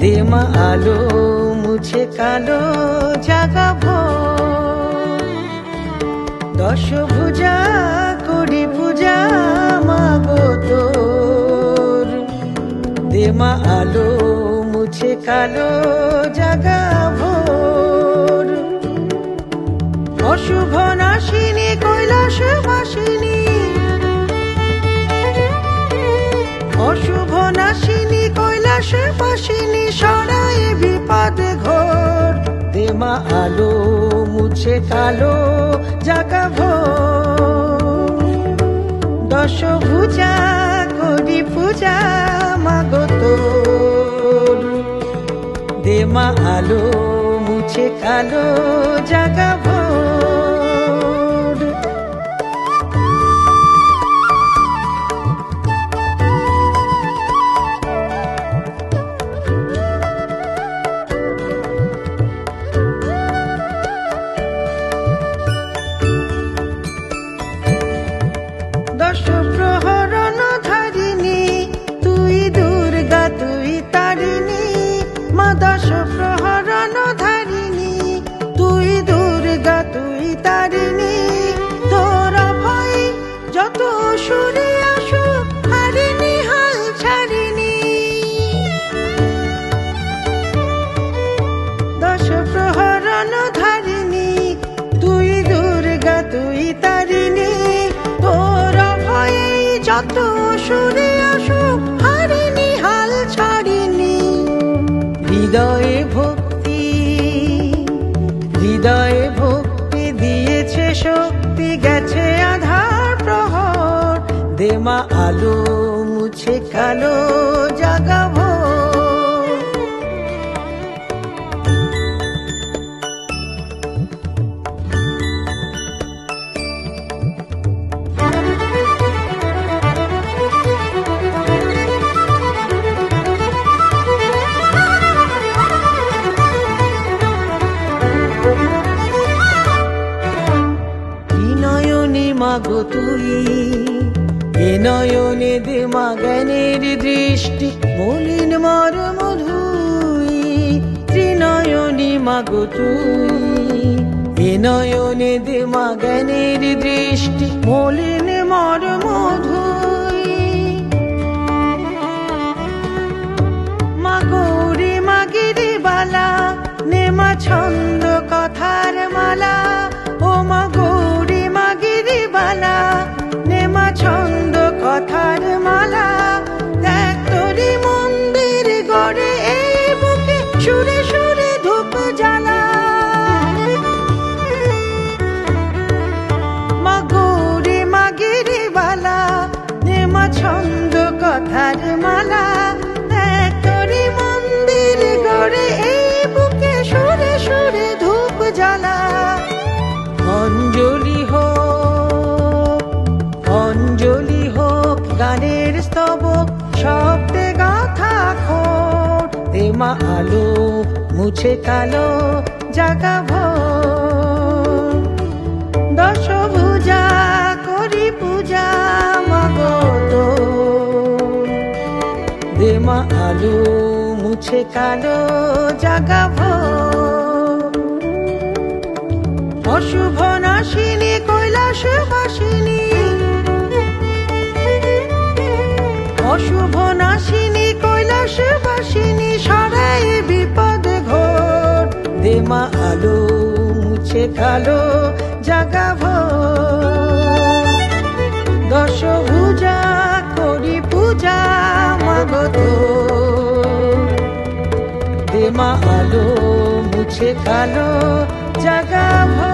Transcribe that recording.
দে মা আলো মুছে কালো জাগাবো। দশভুজা করি পূজা মাগো তোর, দে মা আলো মুছে কালো জাগাবো। অশুভ নাশিনী কৈলাস বাসিনী, অশুভ নাশিনী কৈলাস বাসিনী, সরাই বিপদ ঘোর। দে মা আলো মুছে কালো জাগাবো। দশভুজা করি পূজা মাগো তোর, দে মা আলো মুছে কালো জাগাবো। দশ প্রহরণ ধারিণী তুই দুর্গা তুই তারিণী, মা দশ প্রহরণ ধারিণী তুই দুর্গা তুই তারিণী। তোর ভয় যত সুরে আসুক হারিনি হাল ছাড়িনি। দশ প্রহরণ ধারিণী তুই দুর্গা তুই তারিণী, তোর ভয়ে যত সুরে আসুক হারিনি হাল ছাড়িনি। হৃদয়ে ভক্তি, হৃদয়ে ভক্তি দিয়েছে শক্তি, গেছে আধার প্রহর। দে মা আলো মুছে কালো জাগাবো। মাগো তুই এ নয়নে দে মা জ্ঞানের দৃষ্টি, মলিন মর্ম ধুই। ত্রিনয়নী মাগো তুই এ নয়নে দে মা জ্ঞানের দৃষ্টি, মলিন মর্ম ধুই। মা গৌরী মা গিরিবালা নে মা ছন্দ কথার মালা, ও মা গৌরী মা গিরিবালা নে মা ছন্দ কথার মালা। দেখ তোরি মন্দির গড়ে এই বুকে সুরে সুরে ধূপ জ্বালা। মা গৌরী মা গিরিবালা নে মা ছন্দ কথার মালা। দেখ তোরি মন্দির গড়ে এই বুকে সুরে সুরে ধূপ জ্বালা। অঞ্জলি হোক, অঞ্জলি হোক গানের স্তবক, শব্দে গাথা খোট। দে মা আলো মুছে কালো জাগাবো। দশভুজা করি পূজা মাগো তোর, দে মা আলো মুছে কালো জাগাবো। অশুভ নাশিনী কৈলাস বাসিনী, অশুভ নাশিনী কৈলাস বাসিনী, সরাই বিপদ ঘোর। দে মা আলো মুছে কালো জাগাবো। দশভুজা করি পূজা মাগো তোর, দে মা আলো মুছে কালো জাগাবো।